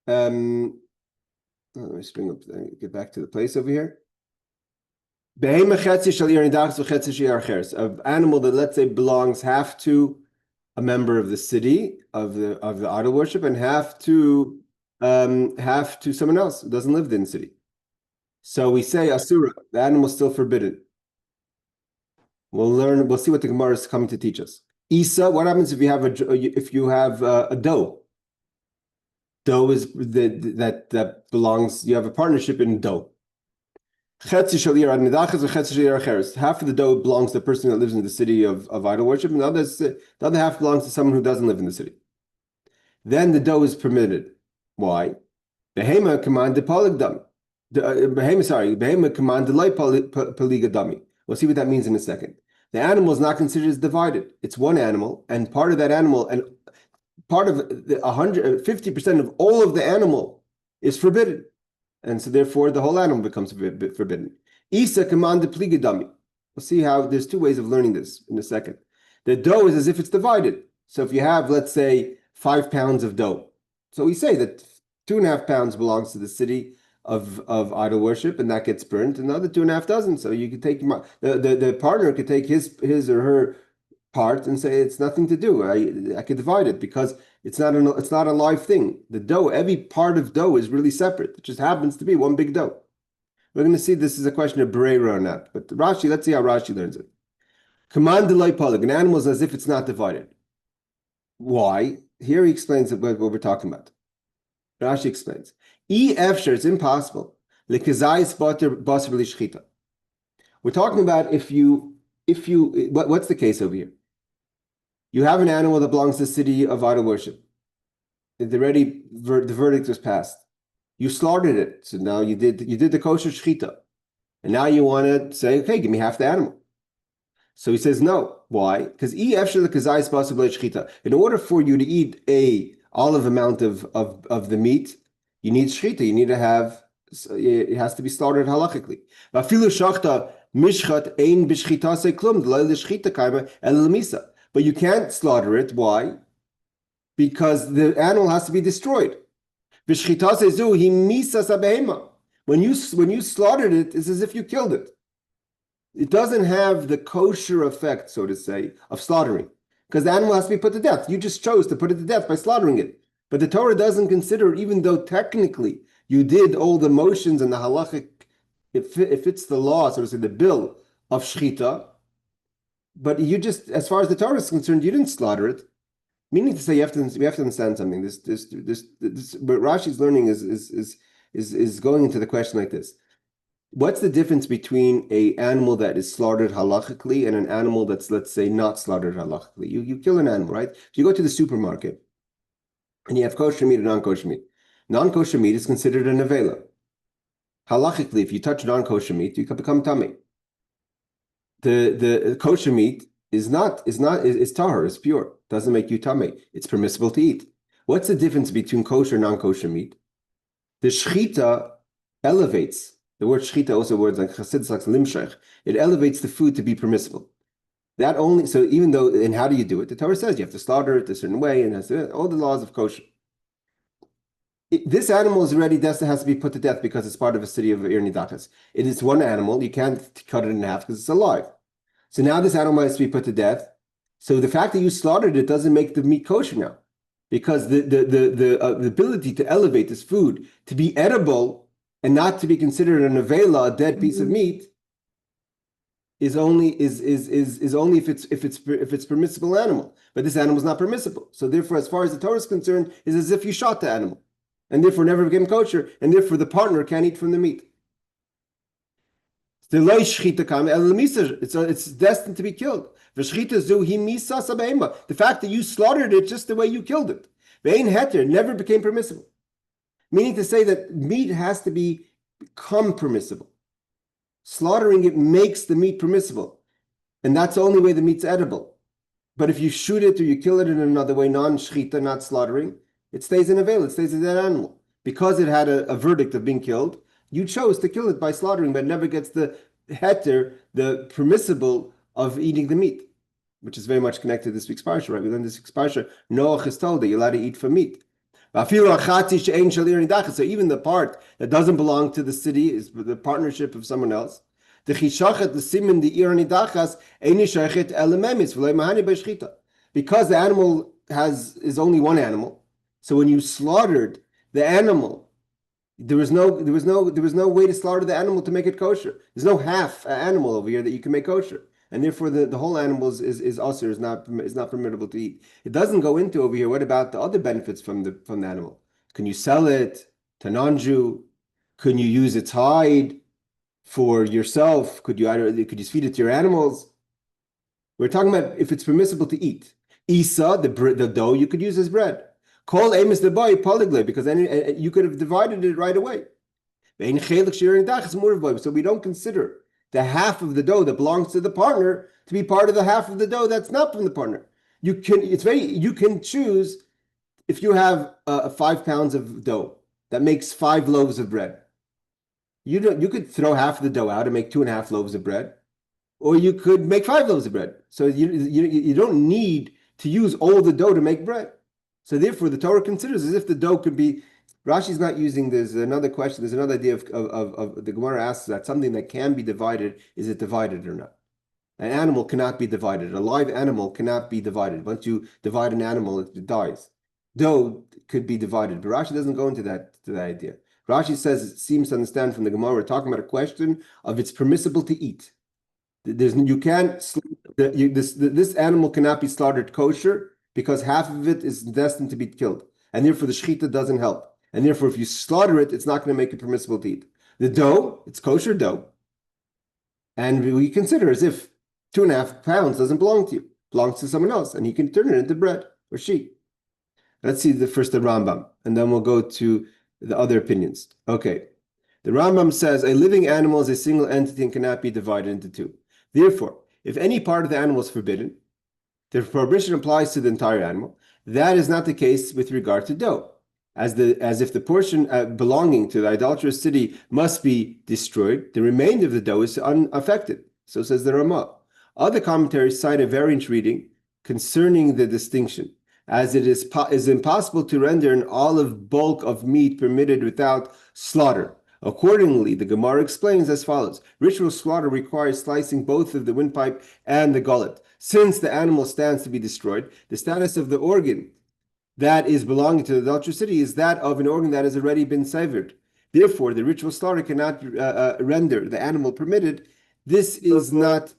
A: Let me get back to the place over here. An animal that, let's say, belongs half to a member of the city of the idol worship and half to someone else who doesn't live in the city. So we say asura, the animal is still forbidden. We'll see what the Gemara is coming to teach us. Isa, what happens if you have a doe? Doe is that belongs. You have a partnership in doe. Half of the doe belongs to the person that lives in the city of idol worship, and the other half belongs to someone who doesn't live in the city. Then the doe is permitted. Why? Behema command the poligdam. Behema command the light poligadami. We'll see what that means in a second. The animal is not considered as divided. It's one animal, and part of that animal, and part of 50% of all of the animal is forbidden. And so therefore the whole animal becomes forbidden. Isa command the pligadami. We'll see how there's two ways of learning this in a second. The dough is as if it's divided. So if you have, let's say, 5 pounds of dough. So we say that 2.5 pounds belongs to the city of idol worship, and that gets burnt, and the other 2.5 doesn't. So you could take the partner could take his or her part and say it's nothing to do. I could divide it because it's not a live thing. The dough, every part of dough is really separate. It just happens to be one big dough. We're going to see this is a question of Bereira or not. But Rashi, let's see how Rashi learns it. Command delay polig. An animal is as if it's not divided. Why? Here he explains what we're talking about. Rashi explains. It's impossible. We're talking about if you what's the case over here? You have an animal that belongs to the city of idol worship. The verdict was passed. You slaughtered it, so now you did the kosher shechita, and now you want to say, okay, give me half the animal. So he says no. Why? Because in order for you to eat a olive amount of the meat, you need shechita. You need to have it has to be slaughtered halachically. But you can't slaughter it. Why? Because the animal has to be destroyed. When you slaughtered it, it's as if you killed it. It doesn't have the kosher effect, so to say, of slaughtering, because the animal has to be put to death. You just chose to put it to death by slaughtering it. But the Torah doesn't consider, even though technically you did all the motions and the halachic, it fits the law, so to say, the bill of shechita, but you just, as far as the Torah is concerned, you didn't slaughter it. Meaning to say, we have to understand something. This what Rashi's learning is going into the question like this. What's the difference between an animal that is slaughtered halachically and an animal that's, let's say, not slaughtered halachically? You kill an animal, right? If you go to the supermarket and you have kosher meat and non-kosher meat. Non-kosher meat is considered a nevela. Halachically, if you touch non-kosher meat, you can become tummy. The kosher meat is tahor, it's pure. Doesn't make you tummy. It's permissible to eat. What's the difference between kosher and non-kosher meat? The shechita elevates. The word shechita also words like chassid, like limshach. It elevates the food to be permissible. That only, so even though, and how do you do it? The Torah says you have to slaughter it a certain way, and has all the laws of kosher. This animal is already has to be put to death because it's part of a city of Ir Hanidachas. It is one animal. You can't cut it in half because it's alive. So now this animal has to be put to death. So the fact that you slaughtered it doesn't make the meat kosher now, because the ability to elevate this food to be edible and not to be considered a nevela, a dead piece of meat, is only if it's permissible animal. But this animal is not permissible. So therefore, as far as the Torah is concerned, is as if you shot the animal, and therefore never became kosher, and therefore the partner can't eat from the meat. It's destined to be killed. The fact that you slaughtered it just the way you killed it, never became permissible. Meaning to say that meat has to become permissible. Slaughtering it makes the meat permissible, and that's the only way the meat's edible. But if you shoot it or you kill it in another way, non-shchita, not slaughtering, it stays in a veil, it stays a dead animal. Because it had a verdict of being killed, you chose to kill it by slaughtering, but it never gets the heter, the permissible of eating the meat, which is very much connected to this week's parsha, right? We learned this week's parsha, Noach is told that you're allowed to eat from meat. So even the part that doesn't belong to the city is the partnership of someone else. Because the animal is only one animal, so when you slaughtered the animal, there was no way to slaughter the animal to make it kosher. There's no half animal over here that you can make kosher, and therefore the whole animal is usher, is not permissible to eat. It doesn't go into over here. What about the other benefits from the animal? Can you sell it to non-Jew? Can you use its hide for yourself? Could you feed it to your animals? We're talking about if it's permissible to eat. Isa, the dough, you could use as bread. Call Amos the boy polyglot, because you could have divided it right away. So we don't consider the half of the dough that belongs to the partner to be part of the half of the dough that's not from the partner. You can choose if you have 5 pounds of dough that makes 5 loaves of bread. You could throw half of the dough out and make 2.5 loaves of bread, or you could make 5 loaves of bread. So you don't need to use all the dough to make bread. So therefore, the Torah considers as if the dough could be. Rashi's not using. There's another question. There's another idea of the Gemara asks that something that can be divided, is it divided or not? An animal cannot be divided. A live animal cannot be divided. Once you divide an animal, it dies. Dough could be divided, but Rashi doesn't go into that idea. Rashi says it seems to understand from the Gemara, we're talking about a question of it's permissible to eat. You can't, this animal cannot be slaughtered kosher because half of it is destined to be killed. And therefore the shechita doesn't help. And therefore if you slaughter it, it's not going to make it permissible to eat. The dough, it's kosher dough. And we consider as if 2.5 pounds doesn't belong to you, it belongs to someone else, and he can turn it into bread, or she. Let's see the Rambam, and then we'll go to the other opinions. Okay. The Rambam says a living animal is a single entity and cannot be divided into two. Therefore, if any part of the animal is forbidden, the prohibition applies to the entire animal. That is not the case with regard to dough, as if the portion belonging to the idolatrous city must be destroyed. The remainder of the dough is unaffected. So says the Ramah. Other commentaries cite a variant reading concerning the distinction, as it is impossible to render an olive bulk of meat permitted without slaughter. Accordingly, the Gemara explains as follows. Ritual slaughter requires slicing both of the windpipe and the gullet. Since the animal stands to be destroyed, the status of the organ that is belonging to the adulterous city is that of an organ that has already been severed. Therefore, the ritual slaughter cannot render the animal permitted. This is not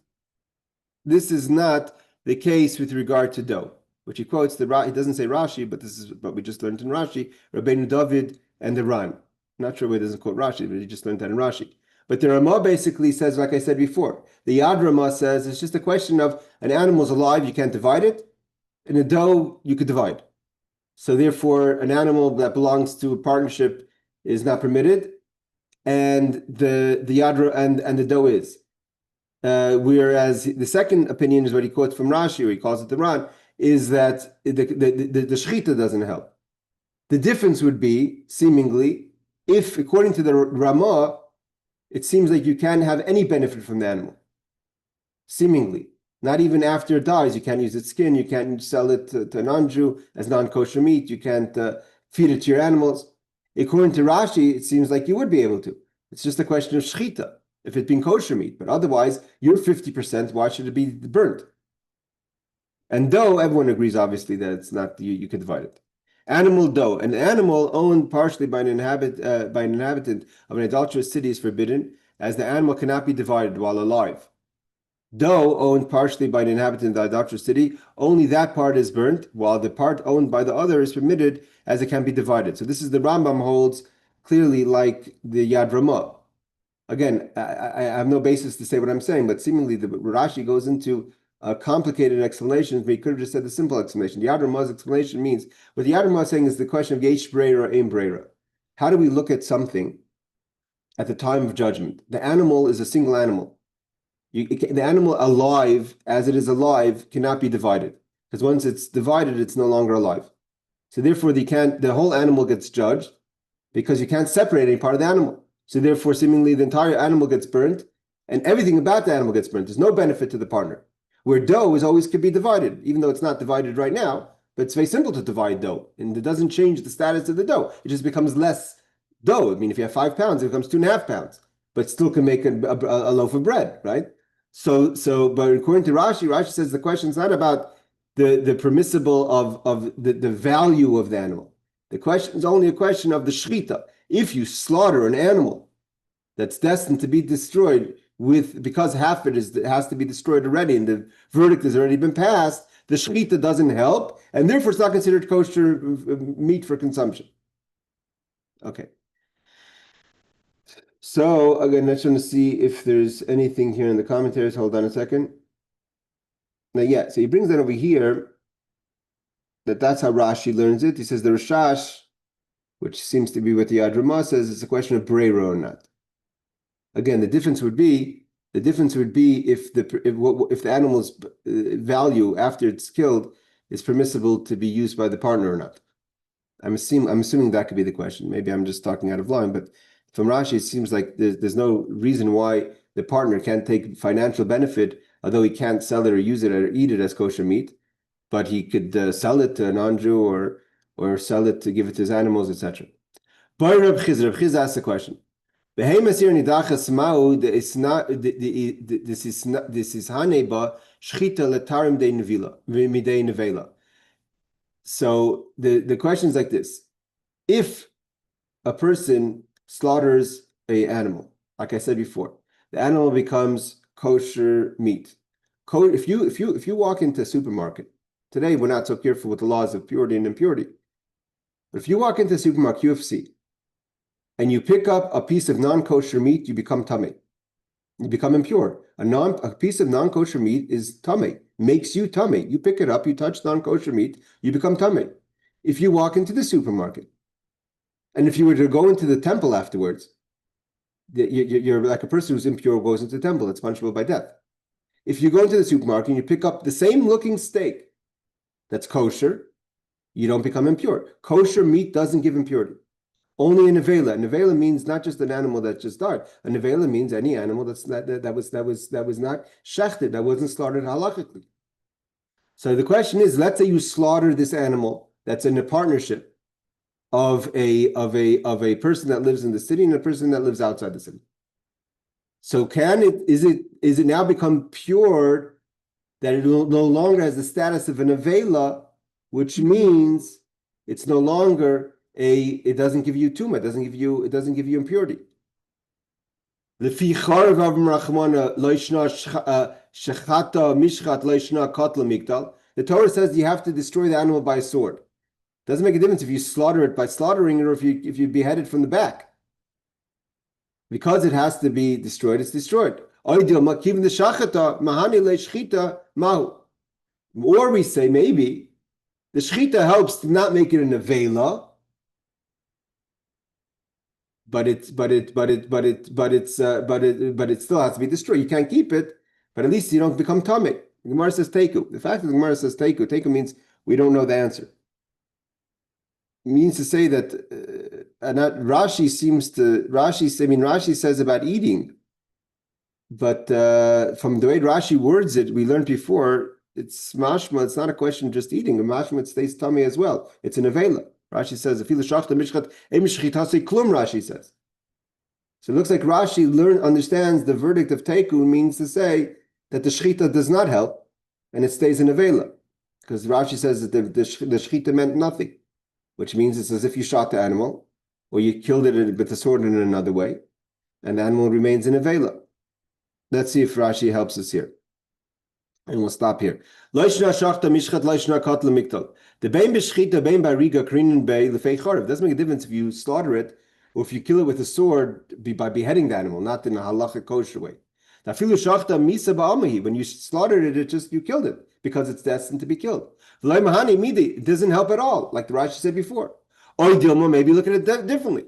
A: the case with regard to dough, which he quotes. He doesn't say Rashi, but this is what we just learned in Rashi, Rabbeinu David and the Ran. Not sure why he doesn't quote Rashi, but he just learned that in Rashi. But the Ramah basically says, like I said before, the Yad Ramah says it's just a question of an animal's alive, you can't divide it, and a dough you could divide. So therefore, an animal that belongs to a partnership is not permitted, and the Yad and the dough is. Whereas the second opinion is what he quotes from Rashi, or he calls it the Ran, is that the shechita doesn't help. The difference would be, seemingly, if, according to the Ramah, it seems like you can't have any benefit from the animal. Seemingly. Not even after it dies, you can't use its skin, you can't sell it to a non-Jew as non-kosher meat, you can't feed it to your animals. According to Rashi, it seems like you would be able to. It's just a question of shechita, if it's been kosher meat. But otherwise, you're 50%, why should it be burnt? And dough, everyone agrees, obviously, that it's not, you can divide it. Animal dough. An animal owned partially by an inhabitant of an adulterous city is forbidden, as the animal cannot be divided while alive. Dough owned partially by an inhabitant of the adulterous city, only that part is burnt, while the part owned by the other is permitted, as it can be divided. So this is the Rambam holds clearly like the Yad Ramah. Again, I have no basis to say what I'm saying, but seemingly the Rashi goes into complicated explanations, but he could have just said the simple explanation. The Yad Ramah's explanation means, what the Yad Ramah is saying is the question of Yesh Breira, Ein Breira. How do we look at something at the time of judgment? The animal is a single animal. The animal alive, as it is alive, cannot be divided. Because once it's divided, it's no longer alive. So therefore, the whole animal gets judged, because you can't separate any part of the animal. So therefore, seemingly, the entire animal gets burnt, and everything about the animal gets burnt. There's no benefit to the partner. Where dough could be divided, even though it's not divided right now, but it's very simple to divide dough, and it doesn't change the status of the dough. It just becomes less dough. I mean, if you have 5 pounds, it becomes 2.5 pounds, but still can make a loaf of bread, right? So, but according to Rashi says the question is not about the permissible of the value of the animal. The question is only a question of the shechita. If you slaughter an animal that's destined to be destroyed, because half of it has to be destroyed already, and the verdict has already been passed, the shechita doesn't help, and therefore it's not considered kosher meat for consumption. Okay. So again, let's try to see if there's anything here in the commentaries. Hold on a second. Now, yeah, so he brings that over here, that's how Rashi learns it. He says the Rashash, which seems to be what the Yad Ramah says, it's a question of breira or not. Again, the difference would be if the animal's value after it's killed is permissible to be used by the partner or not. I'm assuming that could be the question. Maybe I'm just talking out of line, but from Rashi, it seems like there's no reason why the partner can't take financial benefit, although he can't sell it or use it or eat it as kosher meat, but he could sell it to a non-Jew or sell it to give it to his animals, etc. Reb Chiz asks a question. So the question is like this. If a person slaughters a animal, like I said before, the animal becomes kosher meat. If you walk into a supermarket today, we're not so careful with the laws of purity and impurity. But if you walk into a supermarket, UFC, and you pick up a piece of non-kosher meat, you become tamei. You become impure. A piece of non-kosher meat is tamei, makes you tamei. You pick it up, you touch non-kosher meat, you become tamei. If you walk into the supermarket, and if you were to go into the temple afterwards, you're like a person who's impure goes into the temple. It's punishable by death. If you go into the supermarket and you pick up the same looking steak that's kosher, you don't become impure. Kosher meat doesn't give impurity. Only a nevela. Nevela means not just an animal that just died. A nevela means any animal that was not shechted, that wasn't slaughtered halachically. So the question is, let's say you slaughter this animal that's in a partnership of a person that lives in the city and a person that lives outside the city. So is it now become pure that it no longer has the status of an avela, which means it's no longer it doesn't give you tumah, it doesn't give you impurity. The Torah says you have to destroy the animal by a sword. Doesn't make a difference if you slaughter it by slaughtering it or if you behead it from the back. Because it has to be destroyed, it's destroyed. Or we say maybe the shechita helps to not make it an avela, but it still has to be destroyed. You can't keep it, but at least you don't become tamei. The Gemara says teiku. The fact that the Gemara says teiku means we don't know the answer. It means to say that Rashi says about eating, but from the way Rashi words it, we learned before, it's mashma, it's not a question of just eating. A mashma, it stays tummy as well. It's an avela. Rashi says, Rashi says. So it looks like Rashi understands the verdict of teiku means to say that the shechita does not help and it stays in avela. Because Rashi says that the shechita meant nothing, which means it's as if you shot the animal or you killed it with the sword in another way, and the animal remains in avela. Let's see if Rashi helps us here. And we'll stop here. Doesn't make a difference if you slaughter it or if you kill it with a sword by beheading the animal, not in a halachic kosher way. When you slaughtered it, you killed it because it's destined to be killed. It doesn't help at all, like the Rashi said before. Or maybe look at it differently.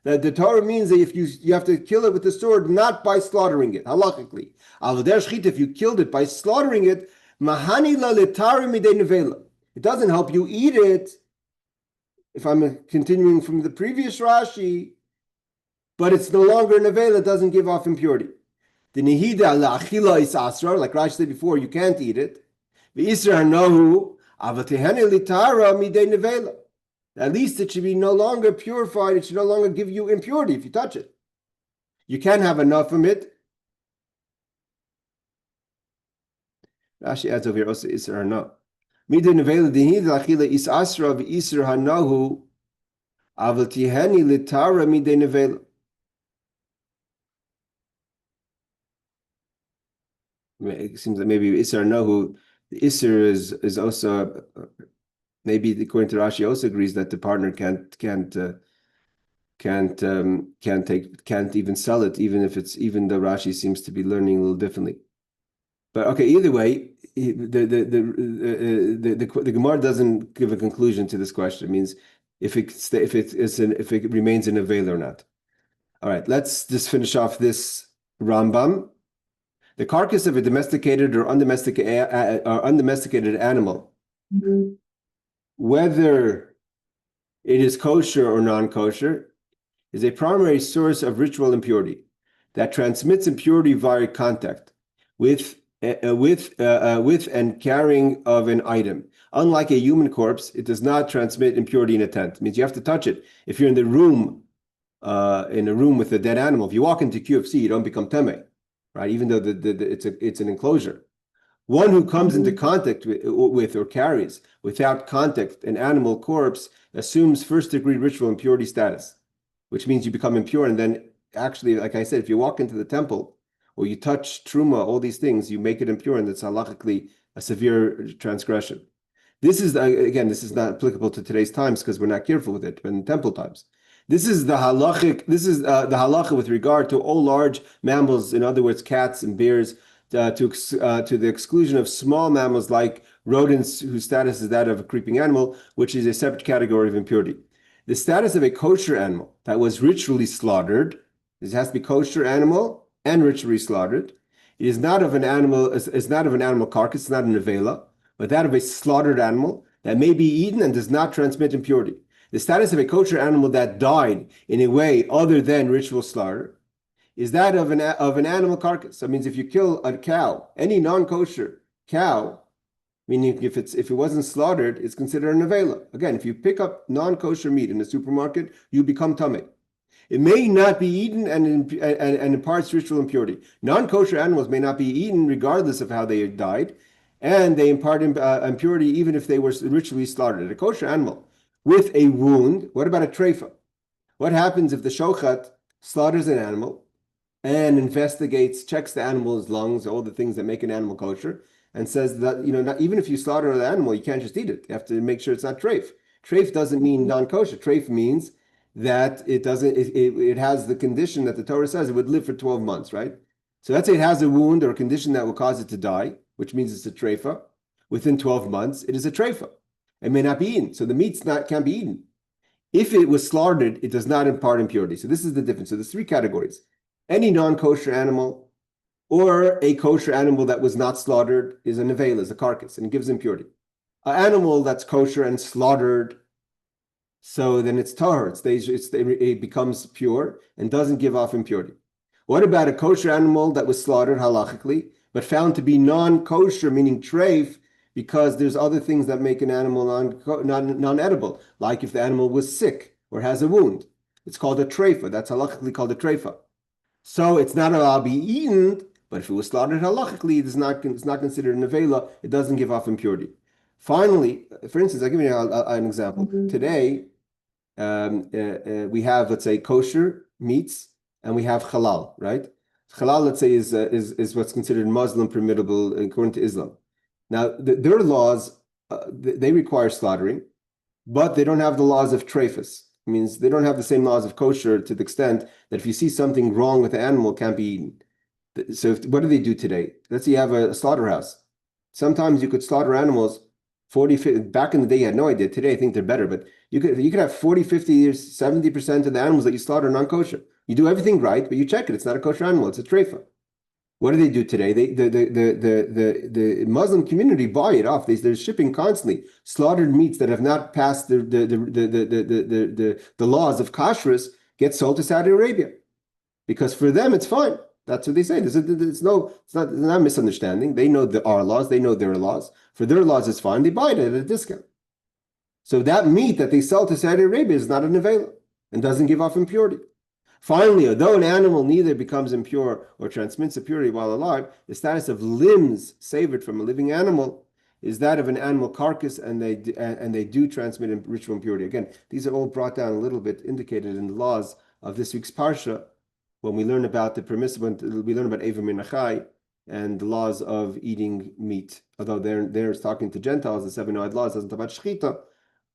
A: That the Torah means that if you have to kill it with the sword, not by slaughtering it, halachically. If you killed it by slaughtering it, it doesn't help you eat it. If I'm continuing from the previous Rashi, but it's no longer an avela, it doesn't give off impurity. The nehida la'achila is asra, like Rashi said before, you can't eat it. The isra nohu avatehene litara midei nevela. At least it should be no longer purified. It should no longer give you impurity if you touch it. You can't have enough from it. Rashi adds over here also isra hana. Midei nevela nehida la'achila is asra v'isra hanahu avatehene litara midei nevela. It seems that maybe Isser Nahu, the Isser is also maybe according to Rashi also agrees that the partner can't even sell it, even though Rashi seems to be learning a little differently. But okay, either way, the Gemara doesn't give a conclusion to this question. It means if it remains in a veil or not. All right, let's just finish off this Rambam. The carcass of a domesticated or undomesticated animal, whether it is kosher or non-kosher, is a primary source of ritual impurity that transmits impurity via contact with and carrying of an item. Unlike a human corpse, it does not transmit impurity in a tent. It means you have to touch it. If you're in a room with a dead animal, if you walk into QFC, you don't become temei. Right, even though it's an enclosure, One who comes into contact with or carries without contact an animal corpse assumes first-degree ritual impurity status, which means you become impure. And then actually, like I said, if you walk into the temple or you touch truma, all these things, you make it impure, and it's halachically a severe transgression. This is, again, this is not applicable to today's times because we're not careful with it, but in temple times. This is the halachic, the halacha with regard to all large mammals, in other words, cats and bears, to the exclusion of small mammals like rodents, whose status is that of a creeping animal, which is a separate category of impurity. The status of a kosher animal that was ritually slaughtered, this has to be kosher animal and ritually slaughtered. It is not of an animal, it's not of an animal carcass, it's not an avela, but that of a slaughtered animal that may be eaten and does not transmit impurity. The status of a kosher animal that died in a way other than ritual slaughter is that of an animal carcass. That means if you kill a cow, any non-kosher cow, meaning if it wasn't slaughtered, it's considered an avela. Again, if you pick up non-kosher meat in the supermarket, you become tameh. It may not be eaten and imparts ritual impurity. Non-kosher animals may not be eaten regardless of how they died, and they impart impurity even if they were ritually slaughtered. A kosher animal with a wound, what about a treifa? What happens if the shochat slaughters an animal and investigates, checks the animal's lungs, all the things that make an animal kosher, and says that, not, even if you slaughter the animal, you can't just eat it. You have to make sure it's not treif. Treif doesn't mean non-kosher. Treif means that it has the condition that the Torah says it would live for 12 months, right? So let's say it has a wound or a condition that will cause it to die, which means it's a treifa. Within 12 months, it is a treifa. It may not be eaten. So the meat can't be eaten. If it was slaughtered, it does not impart impurity. So this is the difference. So there's three categories. Any non-kosher animal or a kosher animal that was not slaughtered is an avela, is a carcass, and it gives impurity. An animal that's kosher and slaughtered, so then it's tahor, it becomes pure and doesn't give off impurity. What about a kosher animal that was slaughtered halachically, but found to be non-kosher, meaning treif, because there's other things that make an animal non-edible, like if the animal was sick or has a wound. It's called a treifa. That's halachically called a treifa. So it's not allowed to be eaten, but if it was slaughtered halachically, it's not considered an avela. It doesn't give off impurity. Finally, for instance, I'll give you an example. Today, we have, let's say, kosher meats, and we have halal, right? Halal, let's say, is what's considered Muslim permissible according to Islam. Now, their laws, they require slaughtering, but they don't have the laws of treifas. It means they don't have the same laws of kosher to the extent that if you see something wrong with the animal, it can't be eaten. So what do they do today? Let's say you have a slaughterhouse. Sometimes you could slaughter animals 40, 50, back in the day, you had no idea. Today, I think they're better, but you could have 40, 50, 70% of the animals that you slaughter are non-kosher. You do everything right, but you check it. It's not a kosher animal. It's a treifa. What do they do today? The Muslim community buy it off. They're shipping constantly slaughtered meats that have not passed the laws of kashrus get sold to Saudi Arabia, because for them it's fine. That's what they say. It's not a misunderstanding. They know our laws. They know their laws. For their laws, it's fine. They buy it at a discount. So that meat that they sell to Saudi Arabia is not an avela and doesn't give off impurity. Finally, although an animal neither becomes impure or transmits impurity while alive, the status of limbs savored from a living animal is that of an animal carcass, and they do transmit ritual impurity. Again, these are all brought down a little bit, indicated in the laws of this week's parsha, when we learn about the permissible, we learn about Eva Minachai and the laws of eating meat. Although they're talking to Gentiles, the 7 Noahide laws doesn't talk about shechita,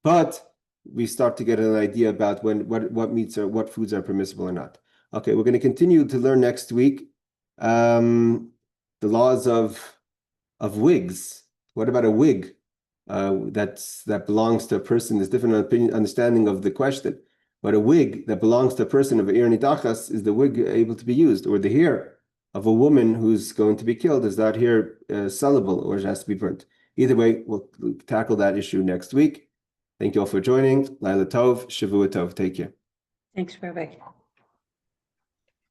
A: but we start to get an idea about what foods are permissible or not. Okay, we're going to continue to learn next week the laws of wigs. What about a wig that belongs to a person? There's different understanding of the question, but a wig that belongs to a person of Ir Hanidachas, is the wig able to be used, or the hair of a woman who's going to be killed, is that hair sellable, or it has to be burnt? Either way, we'll tackle that issue next week. Thank you all for joining. Laila Tov, Shavua Tov. Take care.
D: Thanks, Rabbi.